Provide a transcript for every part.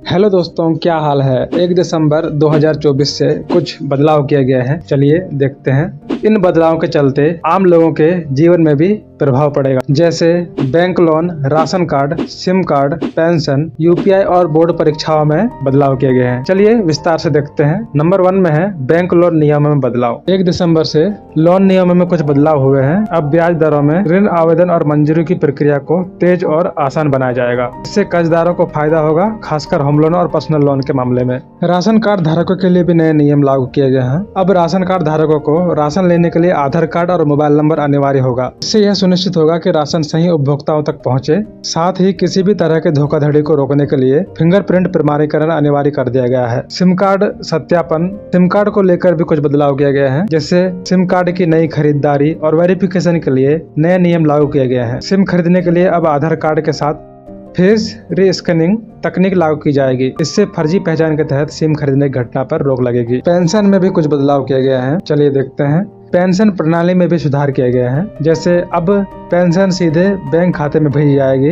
Hello दोस्तों, क्या हाल है। 1 दिसंबर 2024 से कुछ बदलाव किए गए हैं। चलिए देखते हैं। इन बदलावों के चलते आम लोगों के जीवन में भी प्रभाव पड़ेगा, जैसे bank loan, ration card, SIM card, pension, UPI और बोर्ड परीक्षाओं में बदलाव किए गए हैं। चलिए विस्तार से देखते हैं। नंबर 1 में है बैंक लोन नियमों में बदलाव। 1 दिसंबर से लोन नियमों में कुछ बदलाव हुए हैं। अब ब्याज दरों में ऋण आवेदन और मंजूरी की प्रक्रिया को तेज और आसान बनाया जाएगा। इससे कर्जदारों को फायदा होगा, खासकर होम लोन और पर्सनल लोन के मामले में। राशन कार्ड धारकों के लिए भी नए नियम लागू किए गए हैं। अब राशन कार्ड धारकों को राशन लेने के लिए आधार कार्ड और मोबाइल नंबर अनिवार्य होगा। इससे यह सुनिश्चित होगा कि राशन सही उपभोक्ताओं तक पहुंचे। साथ ही किसी भी तरह के धोखाधड़ी को रोकने के लिए फिंगरप्रिंट प्रमाणीकरण अनिवार्य कर दिया गया है। सिम कार्ड सत्यापन। सिम कार्ड को लेकर भी कुछ बदलाव किए गए हैं, जैसे सिम कार्ड की नई खरीदारी और वेरिफिकेशन के लिए नए नियम लागू किए गए हैं। सिम खरीदने के लिए अब आधार कार्ड के साथ फेस रीस्कैनिंग तकनीक लागू की जाएगी। इससे फर्जी पहचान के तहत सिम खरीदने की घटना पर रोक लगेगी। पेंशन में भी कुछ बदलाव किए गए हैं। चलिए देखते हैं। पेंशन प्रणाली में भी सुधार किए गए हैं, जैसे अब पेंशन सीधे बैंक खाते में भेजी जाएगी।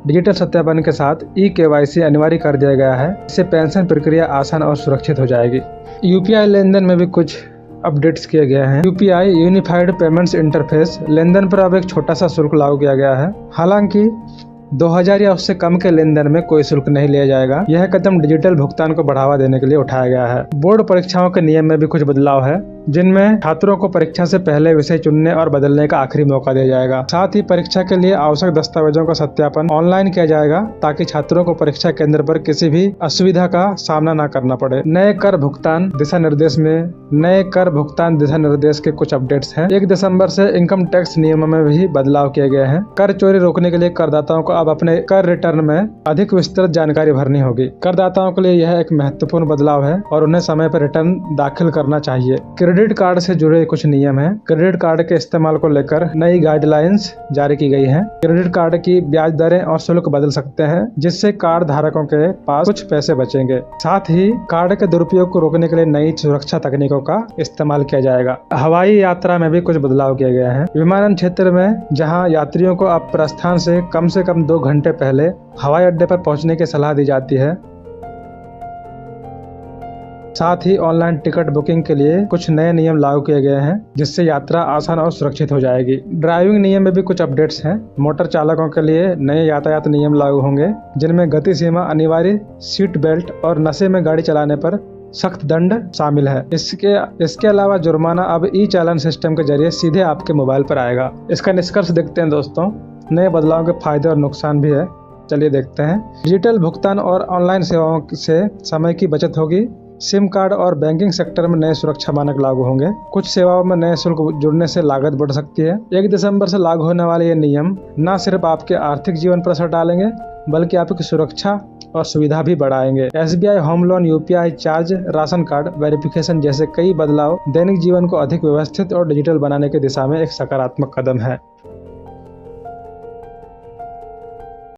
डिजिटल सत्यापन के साथ KYC अनिवार्य कर दिया गया है। इससे पेंशन प्रक्रिया आसान और सुरक्षित हो जाएगी। यूपीआई लेनदेन में भी कुछ अपडेट्स किए गए हैं। यूपीआई यूनिफाइड पेमेंट्स इंटरफेस लेनदेन पर अब एक छोटा सा शुल्क लागू किया गया है। हालांकि 2000 या उससे कम के लेन देन में कोई शुल्क नहीं लिया जाएगा। यह कदम डिजिटल भुगतान को बढ़ावा देने के लिए उठाया गया है। बोर्ड परीक्षाओं के नियम में भी कुछ बदलाव है, जिनमें छात्रों को परीक्षा से पहले विषय चुनने और बदलने का आखिरी मौका दिया जाएगा। साथ ही परीक्षा के लिए आवश्यक दस्तावेजों का सत्यापन ऑनलाइन किया जाएगा, ताकि छात्रों को परीक्षा केंद्र पर किसी भी असुविधा का सामना न करना पड़े। नए कर भुगतान दिशा निर्देश के कुछ अपडेट्स हैं। 1 दिसंबर से इनकम टैक्स नियमों में भी बदलाव किए गए हैं। कर चोरी रोकने के लिए करदाताओं को अब अपने कर रिटर्न में अधिक विस्तृत जानकारी भरनी होगी। करदाताओं के लिए यह एक महत्वपूर्ण बदलाव है और उन्हें समय पर रिटर्न दाखिल करना चाहिए। क्रेडिट कार्ड से जुड़े कुछ नियम हैं। क्रेडिट कार्ड के इस्तेमाल को लेकर नई गाइडलाइंस जारी की गई हैं। क्रेडिट कार्ड की ब्याज दरें और शुल्क बदल सकते हैं, जिससे कार्ड धारकों के पास कुछ पैसे बचेंगे। साथ ही कार्ड के दुरुपयोग को रोकने के लिए नई सुरक्षा तकनीकों का इस्तेमाल किया जाएगा। हवाई यात्रा में भी कुछ बदलाव किए गए हैं। विमानन क्षेत्र में जहां यात्रियों को अब प्रस्थान से कम 2 घंटे पहले हवाई अड्डे पर पहुंचने की सलाह दी जाती है। साथ ही ऑनलाइन टिकट बुकिंग के लिए कुछ नए नियम लागू किए गए हैं, जिससे यात्रा आसान और सुरक्षित हो जाएगी। ड्राइविंग नियम में भी कुछ अपडेट्स हैं। मोटर चालकों के लिए नए यातायात नियम लागू होंगे, जिनमें गति सीमा अनिवार्य, सीट बेल्ट और नशे में गाड़ी चलाने पर सख्त दंड शामिल है। इसके अलावा जुर्माना अब चालान सिस्टम के जरिए सीधे आपके मोबाइल पर आएगा। इसका निष्कर्ष देखते हैं दोस्तों। नए बदलाव के फायदे और नुकसान भी है। चलिए देखते हैं। डिजिटल भुगतान और ऑनलाइन सेवाओं से समय की बचत होगी। सिम कार्ड और बैंकिंग सेक्टर में नए सुरक्षा मानक लागू होंगे। कुछ सेवाओं में नए शुल्क जुड़ने से लागत बढ़ सकती है। 1 दिसंबर से लागू होने वाले ये नियम न सिर्फ आपके आर्थिक जीवन पर असर डालेंगे, बल्कि आपकी सुरक्षा और सुविधा भी बढ़ाएंगे। SBI home loan, UPI charge, ration card verification जैसे कई बदलाव दैनिक जीवन को अधिक व्यवस्थित और डिजिटल बनाने की दिशा में एक सकारात्मक कदम है।